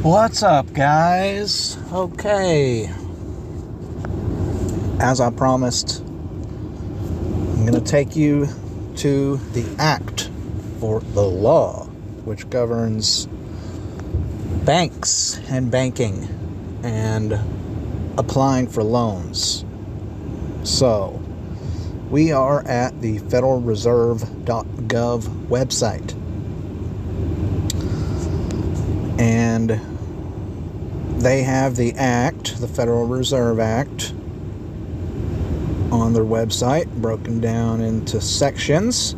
What's up, guys? Okay, as I promised, I'm going to take you to the act for the law, which governs banks and banking and applying for loans. So, we are at the federalreserve.gov website. And they have the Act, the Federal Reserve Act, on their website, broken down into sections.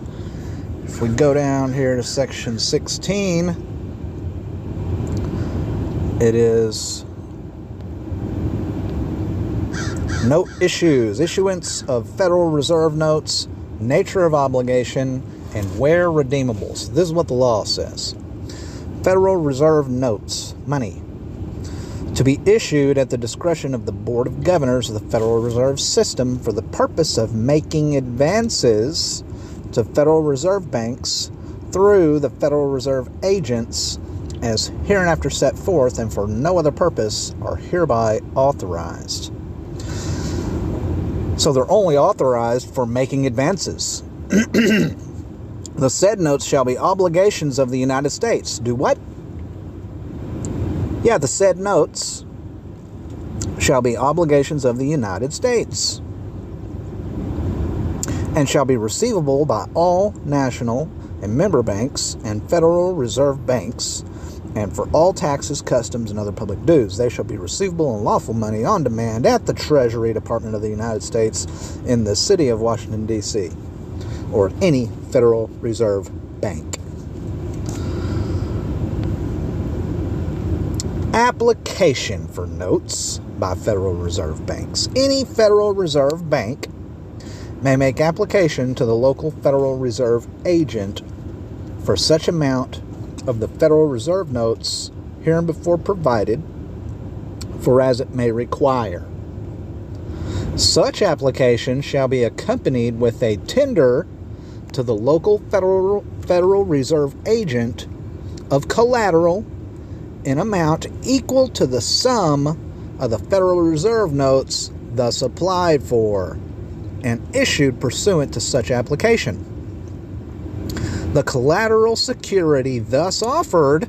If we go down here to section 16, it is note issues, issuance of Federal Reserve notes, nature of obligation, and where redeemable. So this is what the law says. Federal Reserve notes, money, to be issued at the discretion of the Board of Governors of the Federal Reserve System for the purpose of making advances to Federal Reserve banks through the Federal Reserve agents as hereinafter set forth and for no other purpose are hereby authorized. So they're only authorized for making advances. The said notes shall be obligations of the United States. Do what? Yeah, the said notes shall be obligations of the United States and shall be receivable by all national and member banks and Federal Reserve banks and for all taxes, customs, and other public dues. They shall be receivable in lawful money on demand at the Treasury Department of the United States in the city of Washington, D.C., or any Federal Reserve bank. Application for notes by Federal Reserve banks. Any Federal Reserve bank may make application to the local Federal Reserve agent for such amount of the Federal Reserve notes hereinbefore provided for as it may require. Such application shall be accompanied with a tender to the local Federal Reserve agent of collateral in amount equal to the sum of the Federal Reserve notes thus applied for and issued pursuant to such application. The collateral security thus offered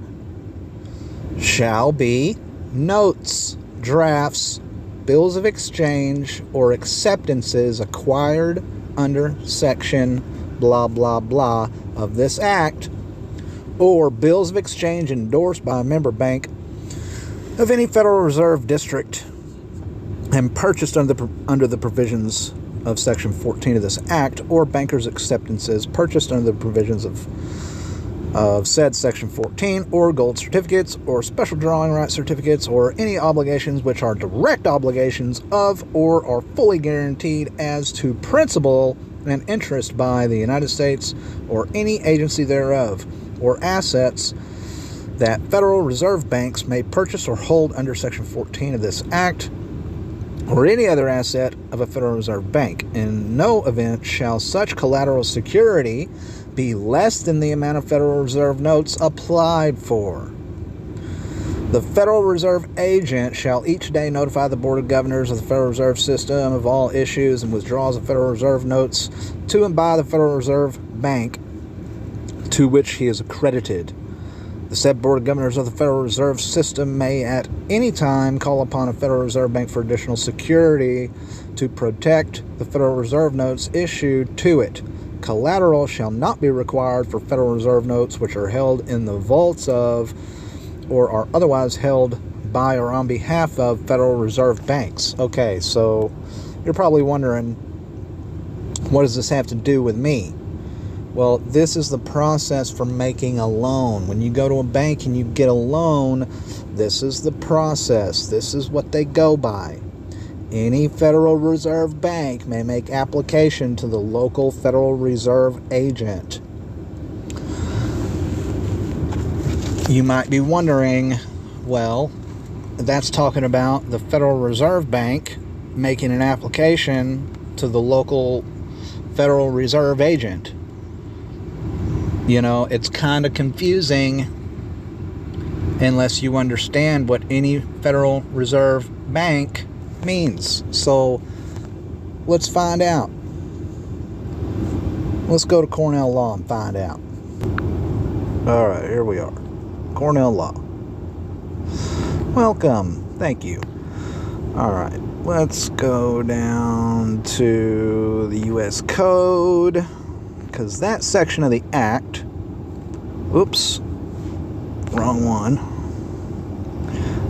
shall be notes, drafts, bills of exchange, or acceptances acquired under section blah blah blah of this act, or bills of exchange endorsed by a member bank of any Federal Reserve district and purchased under the provisions of section 14 of this act, or bankers' acceptances purchased under the provisions of said section 14, or gold certificates, or special drawing right certificates, or any obligations which are direct obligations of or are fully guaranteed as to principal and interest by the United States or any agency thereof, or assets that Federal Reserve banks may purchase or hold under section 14 of this act, or any other asset of a Federal Reserve bank. In no event shall such collateral security be less than the amount of Federal Reserve notes applied for. The Federal Reserve agent shall each day notify the Board of Governors of the Federal Reserve System of all issues and withdrawals of Federal Reserve notes to and by the Federal Reserve Bank to which he is accredited. The said Board of Governors of the Federal Reserve System may at any time call upon a Federal Reserve Bank for additional security to protect the Federal Reserve notes issued to it. Collateral shall not be required for Federal Reserve notes which are held in the vaults of or are otherwise held by or on behalf of Federal Reserve banks. Okay, so you're probably wondering, what does this have to do with me? Well, this is the process for making a loan. When you go to a bank and you get a loan, this is the process. This is what they go by. Any Federal Reserve bank may make application to the local Federal Reserve agent. You might be wondering, well, that's talking about the Federal Reserve Bank making an application to the local Federal Reserve agent. You know, it's kind of confusing unless you understand what any Federal Reserve Bank means. So let's find out. Let's go to Cornell Law and find out. All right, here we are. Cornell Law. Welcome. Thank you. All right, let's go down to the U.S. Code, because that section of the Act, oops, wrong one.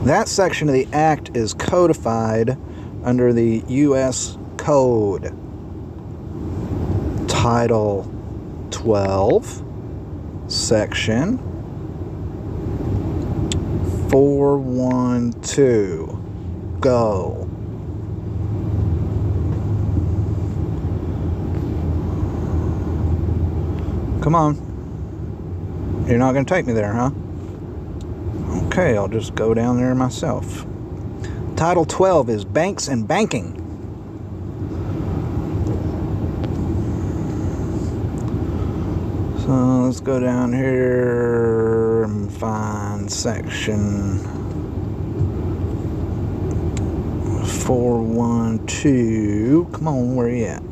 That section of the Act is codified under the U.S. Code. Title 12, Section 412. Go. Come on. You're not going to take me there, huh? Okay, I'll just go down there myself. Title 12 is Banks and Banking. So let's go down here and find section 412. Come on, where are you at?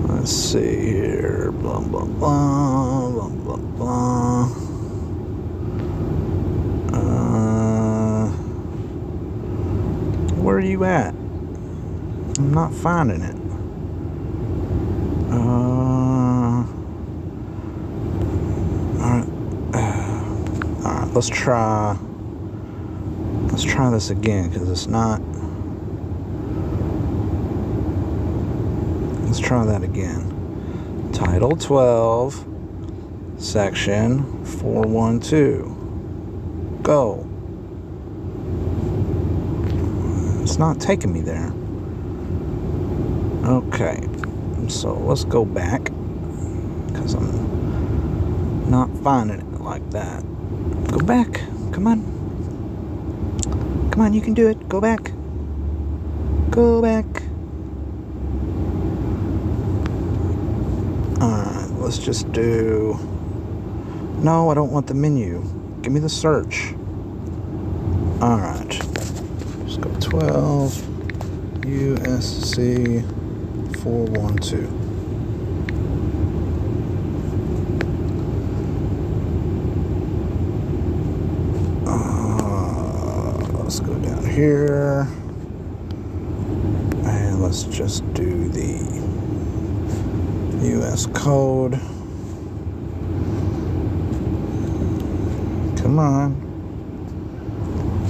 Let's see here. Blah, blah, blah, blah, blah, blah. Where are you at? I'm not finding it. Alright, let's try this again, because it's not. Let's try that again. Title 12, Section 412. Go. It's not taking me there. Okay, so let's go back, because I'm not finding it like that. Go back. Come on. Come on, you can do it. Go back. Go back. Alright, let's just do. No, I don't want the menu. Give me the search. Alright. Just go 12 USC 412. Let's go down here. And let's just do the U.S. Code. Come on.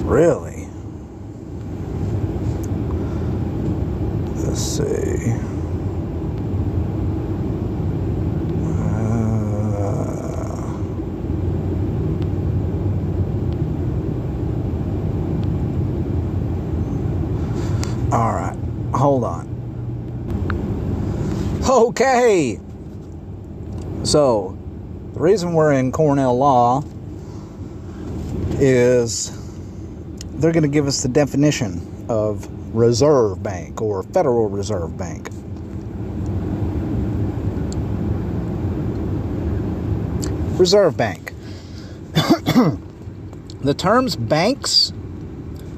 Really? Let's see. All right. Hold on. Okay. So, the reason we're in Cornell Law is they're going to give us the definition of Reserve Bank or Federal Reserve Bank. Reserve Bank. The terms banks,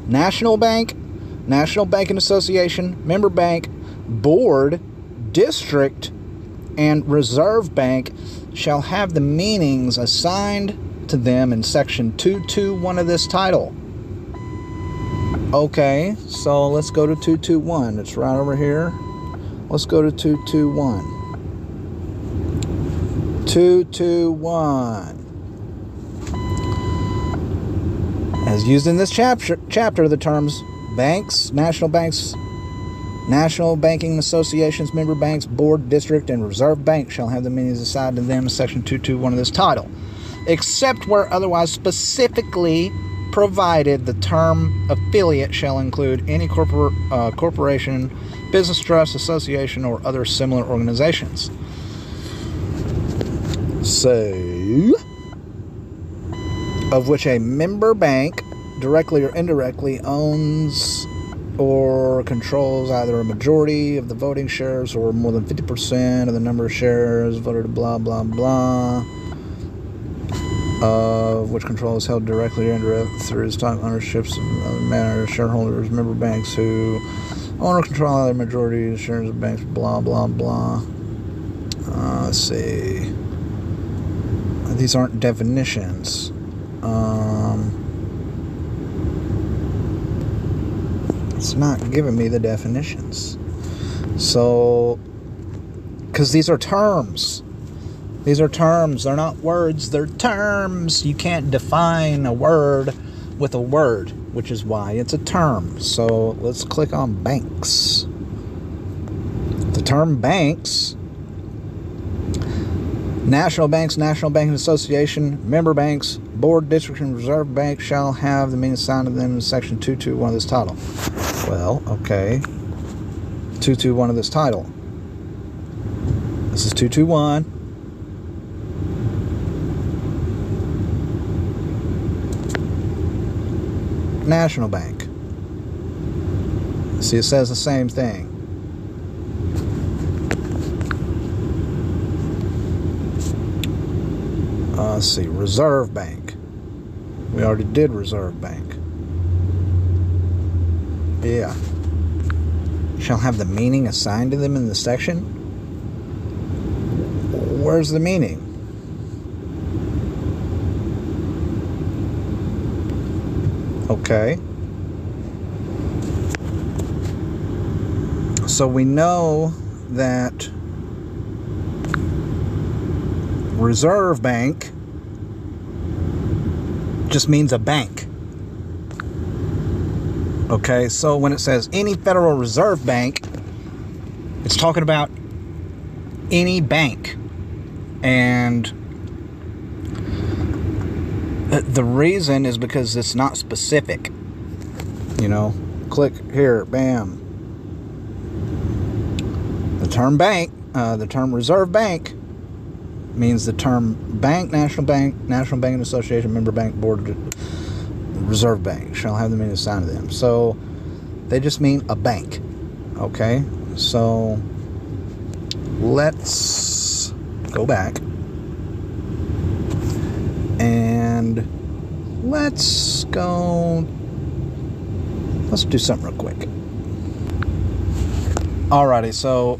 national bank, National Banking Association, member bank, board, district, and reserve bank shall have the meanings assigned to them in section 221 of this title. Okay, so let's go to 221. It's right over here. Let's go to 221. 221. As used in this chapter, the terms banks, national banking associations, member banks, board, district, and reserve bank shall have the meanings assigned to them in section 221 of this title, except where otherwise specifically provided. The term affiliate shall include any corporation, business trust, association, or other similar organizations. So, of which a member bank directly or indirectly owns or controls either a majority of the voting shares or more than 50% of the number of shares voted, blah, blah, blah. which control is held directly or indirectly through stock ownerships of other manner, shareholders, member banks who own or control other majority shares of banks, blah, blah, blah. Let's see. These aren't definitions. It's not giving me the definitions. So, because these are terms. These are terms. They're not words. They're terms. You can't define a word with a word, which is why it's a term. So, let's click on banks. The term banks, national banks, National Banking Association, member banks, board, district, and reserve bank shall have the meaning assigned to them in section 221 of this title. Well, okay. 221 of this title. This is 221. National Bank. See, it says the same thing. Let's see, Reserve Bank. We already did Reserve Bank. Yeah. Shall have the meaning assigned to them in the section? Where's the meaning? Okay. So we know that Reserve Bank just means a bank. Okay, so when it says any Federal Reserve Bank, it's talking about any bank. And the reason is because it's not specific. You know, click here, bam. The term bank, the term Reserve Bank means the term bank, National Banking Association, member bank, board, Reserve Bank shall have the meaning assigned to them. So they just mean a bank. Okay, so let's go back and let's do something real quick. Alrighty, so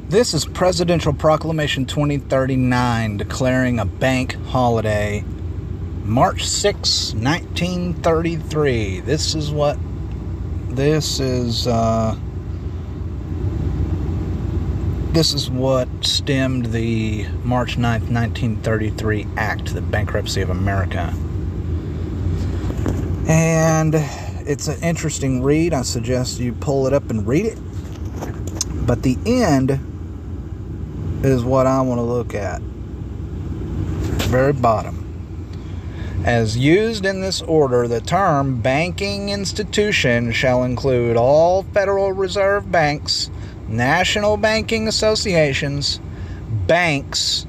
this is Presidential Proclamation 2039 declaring a bank holiday, March 6, 1933. This is what stemmed the March 9th, 1933 Act, the Bankruptcy of America. And it's an interesting read. I suggest you pull it up and read it. But the end is what I want to look at. Very bottom. As used in this order, the term banking institution shall include all Federal Reserve banks, national banking associations, banks,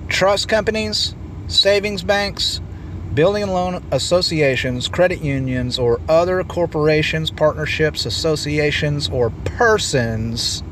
trust companies, savings banks, building and loan associations, credit unions, or other corporations, partnerships, associations, or persons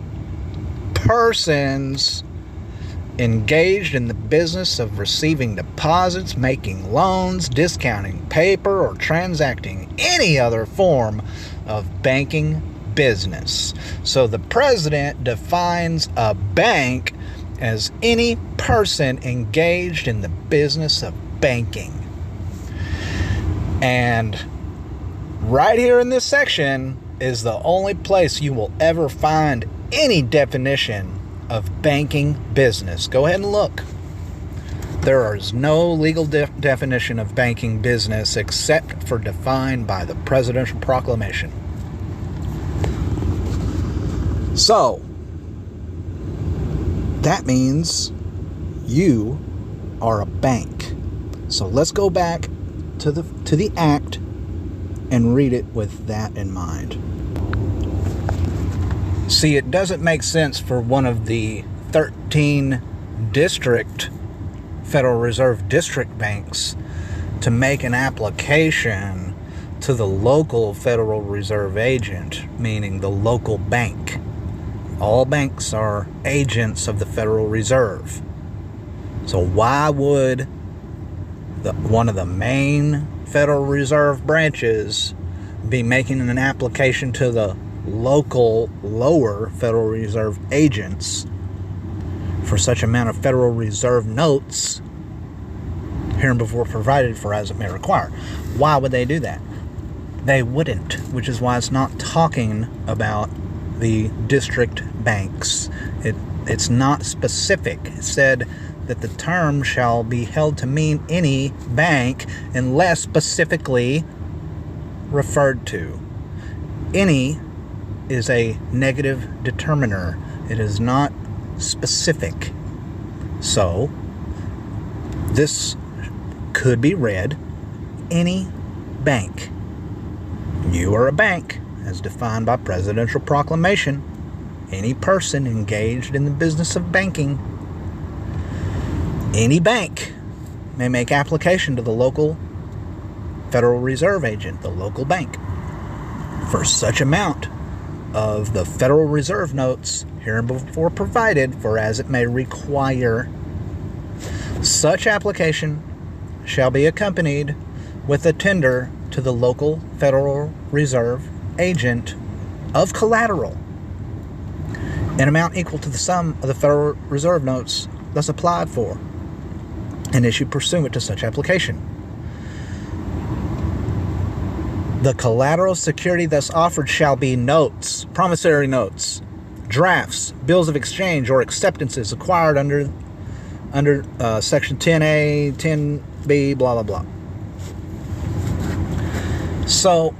engaged in the business of receiving deposits, making loans, discounting paper, or transacting any other form of banking business. So the president defines a bank as any person engaged in the business of banking. And right here in this section is the only place you will ever find any definition of banking business. Go ahead and look. There is no legal definition of banking business except for defined by the Presidential Proclamation. So, that means you are a bank. So let's go back to the act and read it with that in mind. See, it doesn't make sense for one of the 13 district Federal Reserve district banks to make an application to the local Federal Reserve agent, meaning the local bank. All banks are agents of the Federal Reserve. So why would one of the main Federal Reserve branches be making an application to the local lower Federal Reserve agents for such amount of Federal Reserve notes hereinbefore provided for as it may require. Why would they do that? They wouldn't, which is why it's not talking about the district banks. It's not specific. It said that the term shall be held to mean any bank unless specifically referred to. Any is a negative determiner. It is not specific. So, this could be read, any bank. You are a bank, as defined by presidential proclamation. Any person engaged in the business of banking. Any bank may make application to the local Federal Reserve agent, the local bank, for such amount of the Federal Reserve notes hereinbefore provided for as it may require. Such application shall be accompanied with a tender to the local Federal Reserve agent of collateral, an amount equal to the sum of the Federal Reserve notes thus applied for, and issued pursuant to such application. The collateral security thus offered shall be notes, promissory notes, drafts, bills of exchange, or acceptances acquired under Section 10A, 10B, blah, blah, blah. So,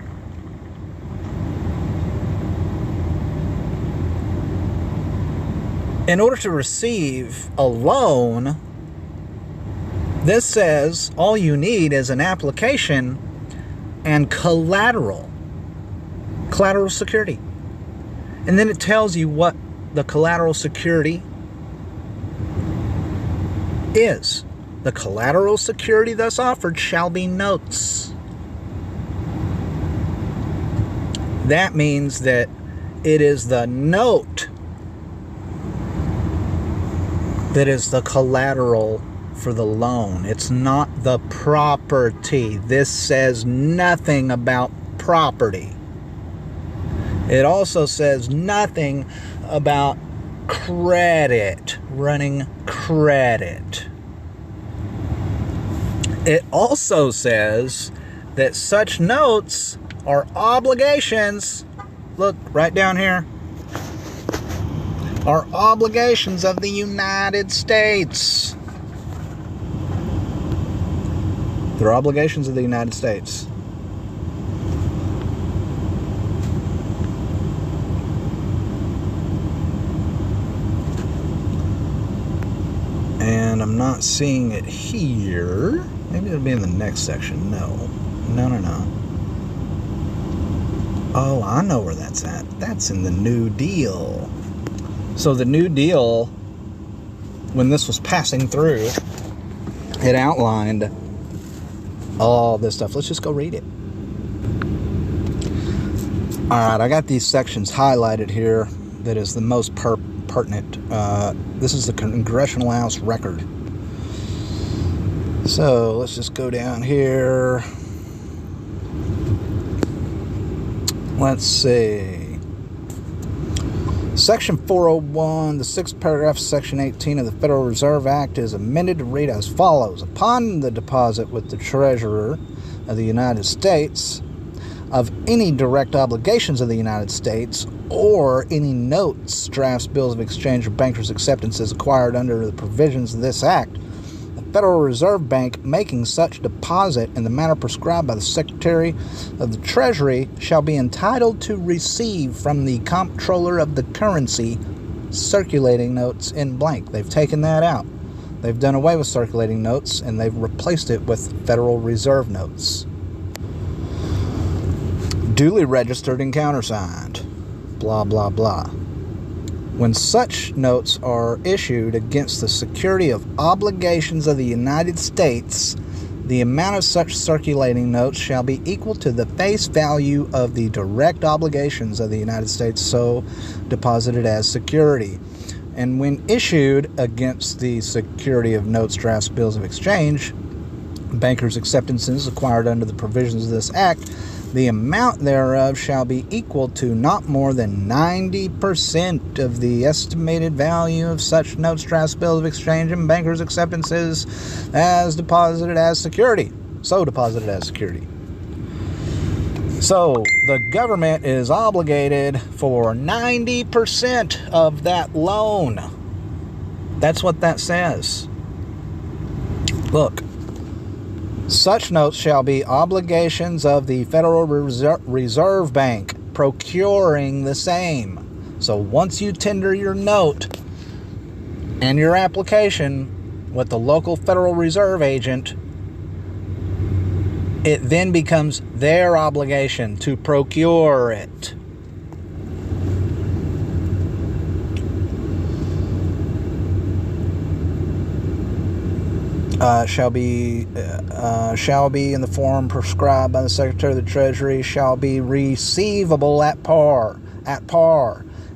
in order to receive a loan, this says all you need is an application and collateral security. And then it tells you what the collateral security is. The collateral security thus offered shall be notes. That means that it is the note that is the collateral for the loan. It's not the property. This says nothing about property. It also says nothing about credit, running credit. It also says that such notes are obligations. Look, right down here. Are obligations of the United States. They're obligations of the United States. And I'm not seeing it here. Maybe it'll be in the next section. No. Oh, I know where that's at. That's in the New Deal. So the New Deal, when this was passing through, it outlined all this stuff. Let's just go read it. Alright, I got these sections highlighted here that is the most pertinent. This is the Congressional House Record. So let's just go down here. Let's see. Section 401, the 6th paragraph, Section 18 of the Federal Reserve Act is amended to read as follows. Upon the deposit with the Treasurer of the United States of any direct obligations of the United States or any notes, drafts, bills of exchange, or bankers' acceptances acquired under the provisions of this Act, the Federal Reserve Bank making such deposit in the manner prescribed by the Secretary of the Treasury shall be entitled to receive from the Comptroller of the Currency circulating notes in blank. They've taken that out. They've done away with circulating notes and they've replaced it with Federal Reserve notes. Duly registered and countersigned. Blah, blah, blah. When such notes are issued against the security of obligations of the United States, the amount of such circulating notes shall be equal to the face value of the direct obligations of the United States so deposited as security. And when issued against the security of notes, drafts, bills of exchange, bankers' acceptances acquired under the provisions of this act, the amount thereof shall be equal to not more than 90% of the estimated value of such notes, drafts, bills of exchange, and bankers' acceptances as deposited as security. So deposited as security. So the government is obligated for 90% of that loan. That's what that says. Look. Such notes shall be obligations of the Federal Reserve Bank, procuring the same. So once you tender your note and your application with the local Federal Reserve agent, it then becomes their obligation to procure it. Shall be in the form prescribed by the Secretary of the Treasury, shall be receivable at par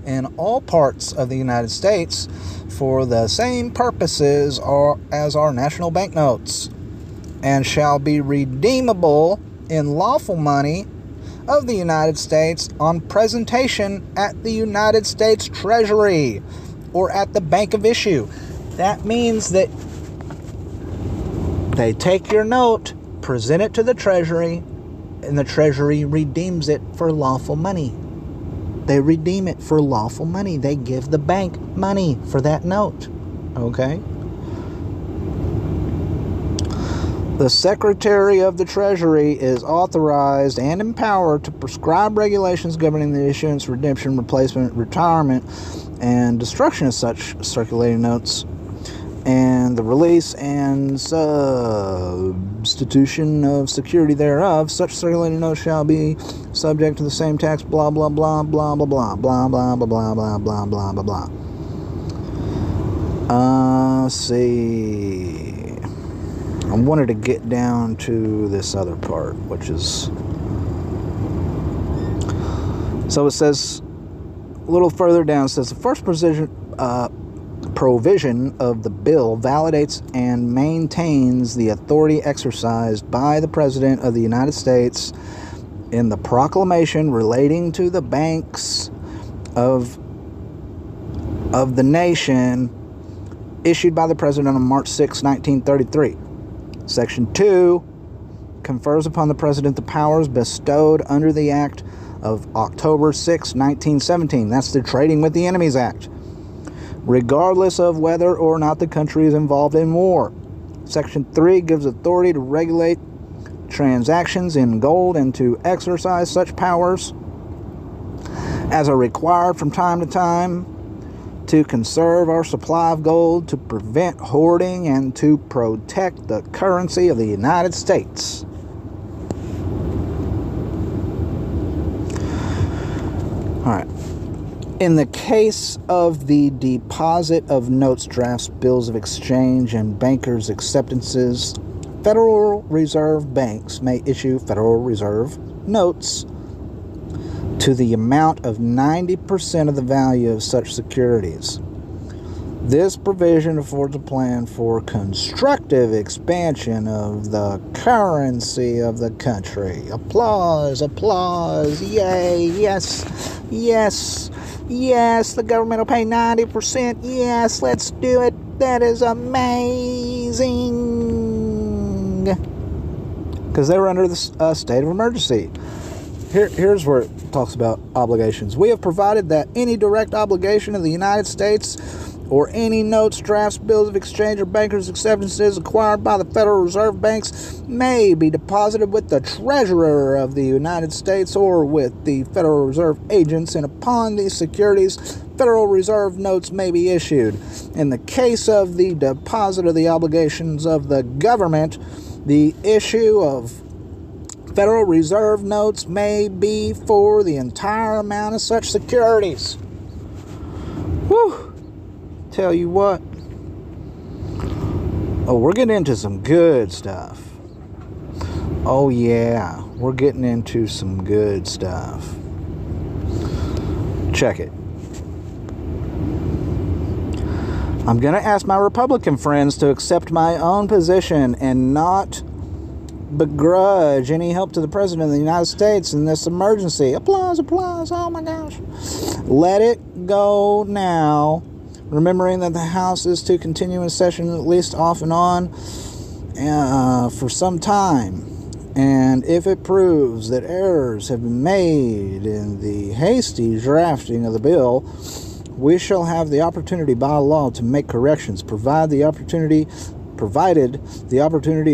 in all parts of the United States for the same purposes as our national banknotes, and shall be redeemable in lawful money of the United States on presentation at the United States Treasury or at the bank of issue. That means that they take your note, present it to the Treasury, and the Treasury redeems it for lawful money. They redeem it for lawful money. They give the bank money for that note. Okay? The Secretary of the Treasury is authorized and empowered to prescribe regulations governing the issuance, redemption, replacement, retirement, and destruction of such circulating notes, and the release and substitution of security thereof. Such circulating notes shall be subject to the same tax, blah, blah, blah, blah, blah, blah, blah, blah, blah, blah, blah, blah, blah, blah, blah. Let's see. I wanted to get down to this other part, which is... So it says, a little further down, it says, the first provision of the bill validates and maintains the authority exercised by the President of the United States in the proclamation relating to the banks of the nation issued by the President on March 6, 1933. Section 2 confers upon the President the powers bestowed under the Act of October 6, 1917. That's the Trading with the Enemies Act, regardless of whether or not the country is involved in war. Section 3 gives authority to regulate transactions in gold and to exercise such powers as are required from time to time to conserve our supply of gold, to prevent hoarding, and to protect the currency of the United States. All right. In the case of the deposit of notes, drafts, bills of exchange, and bankers' acceptances, Federal Reserve banks may issue Federal Reserve notes to the amount of 90% of the value of such securities. This provision affords a plan for constructive expansion of the currency of the country. Applause, applause, yay, yes, yes, yes, the government will pay 90%, yes, let's do it, that is amazing. Because they were under the state of emergency. Here's where it talks about obligations. We have provided that any direct obligation of the United States or any notes, drafts, bills of exchange, or bankers' acceptances acquired by the Federal Reserve banks may be deposited with the Treasurer of the United States or with the Federal Reserve agents, and upon these securities, Federal Reserve notes may be issued. In the case of the deposit of the obligations of the government, the issue of Federal Reserve notes may be for the entire amount of such securities. Whew! Tell you what. Oh, we're getting into some good stuff. Oh yeah, we're getting into some good stuff. Check it. I'm going to ask my Republican friends to accept my own position and not begrudge any help to the President of the United States in this emergency. Applause, applause, oh my gosh. Let it go now, remembering that the House is to continue in session at least off and on for some time. And if it proves that errors have been made in the hasty drafting of the bill, we shall have the opportunity by law to make corrections, provided the opportunity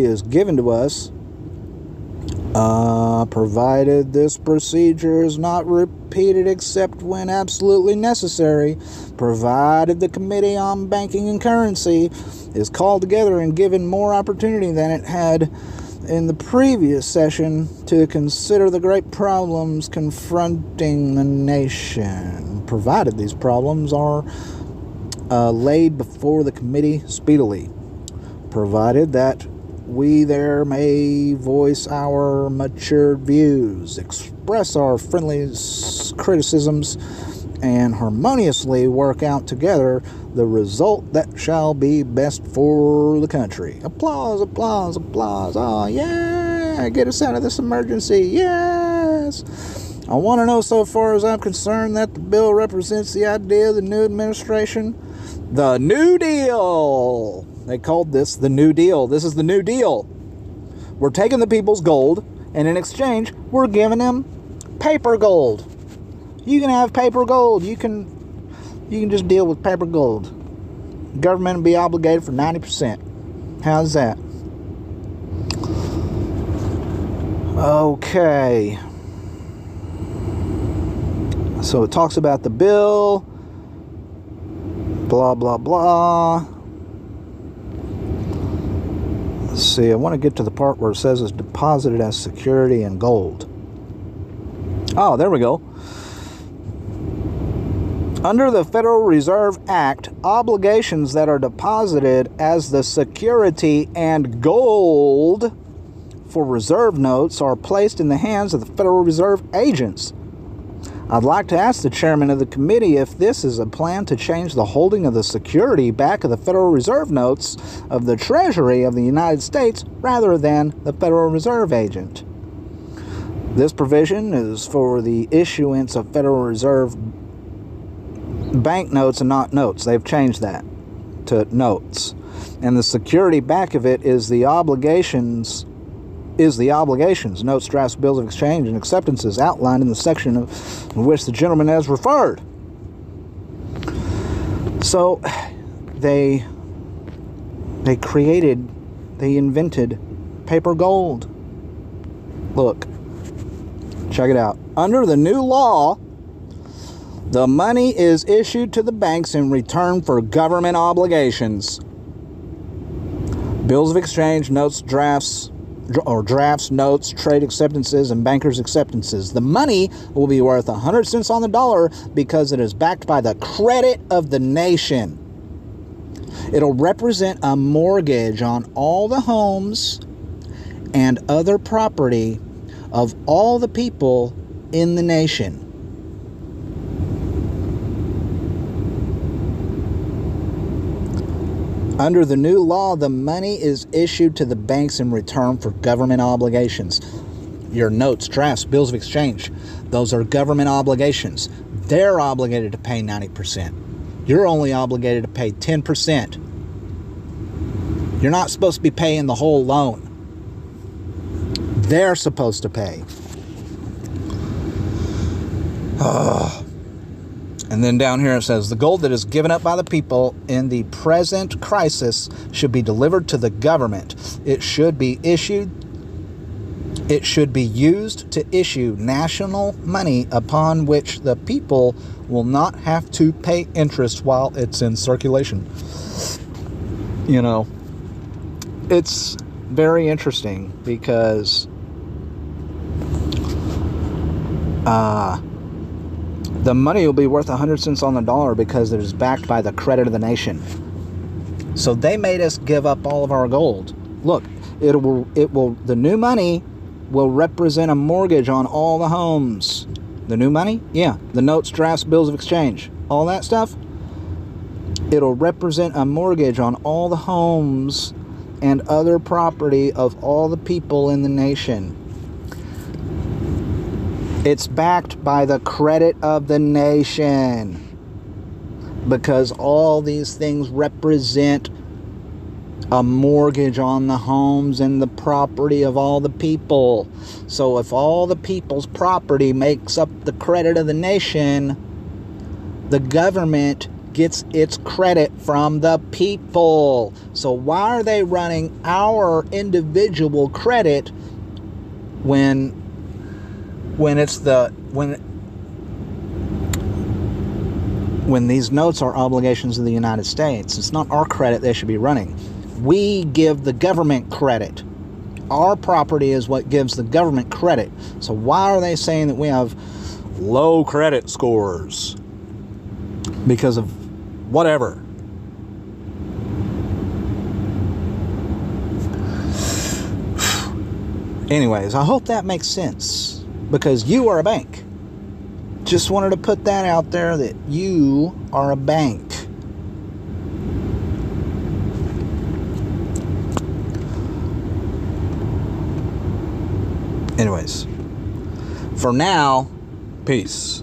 is given to us, provided this procedure is not repeated except when absolutely necessary, provided the Committee on Banking and Currency is called together and given more opportunity than it had in the previous session to consider the great problems confronting the nation, provided these problems are laid before the committee speedily, provided that we there may voice our matured views, express our friendly criticisms, and harmoniously work out together the result that shall be best for the country. Applause, applause, applause. Oh, yeah, get us out of this emergency. Yes. I want to know, so far as I'm concerned, that the bill represents the idea of the new administration. The New Deal. They called this the New Deal. This is the New Deal. We're taking the people's gold, and in exchange, we're giving them paper gold. You can have paper gold. You can just deal with paper gold. Government will be obligated for 90%. How's that? Okay. So it talks about the bill. Blah, blah, blah. Let's see. I want to get to the part where it says it's deposited as security in gold. Oh, there we go. Under the Federal Reserve Act, obligations that are deposited as the security and gold for reserve notes are placed in the hands of the Federal Reserve agents. I'd like to ask the chairman of the committee if this is a plan to change the holding of the security back of the Federal Reserve notes of the Treasury of the United States rather than the Federal Reserve agent. This provision is for the issuance of Federal Reserve banknotes and not notes. They've changed that to notes. And the security back of it is the obligations, notes, drafts, bills of exchange, and acceptances outlined in the section in which the gentleman has referred. So they invented paper gold. Look, check it out. Under the new law, the money is issued to the banks in return for government obligations. Bills of exchange, notes, drafts, notes, trade acceptances, and bankers' acceptances. The money will be worth 100 cents on the dollar because it is backed by the credit of the nation. It'll represent a mortgage on all the homes and other property of all the people in the nation. Under the new law, the money is issued to the banks in return for government obligations. Your notes, drafts, bills of exchange, those are government obligations. They're obligated to pay 90%. You're only obligated to pay 10%. You're not supposed to be paying the whole loan. They're supposed to pay. And then down here it says, the gold that is given up by the people in the present crisis should be delivered to the government. It should be used to issue national money upon which the people will not have to pay interest while it's in circulation. You know, it's very interesting because the money will be worth 100 cents on the dollar because it is backed by the credit of the nation. So they made us give up all of our gold. Look, the new money will represent a mortgage on all the homes. The new money? Yeah. The notes, drafts, bills of exchange, all that stuff. It'll represent a mortgage on all the homes and other property of all the people in the nation. It's backed by the credit of the nation, because all these things represent a mortgage on the homes and the property of all the people. So if all the people's property makes up the credit of the nation, the government gets its credit from the people. So why are they running our individual credit when these notes are obligations of the United States? It's not our credit they should be running. We give the government credit. Our property is what gives the government credit. So why are they saying that we have low credit scores? Because of whatever. Anyways, I hope that makes sense, because you are a bank. Just wanted to put that out there, that you are a bank. Anyways, for now, peace.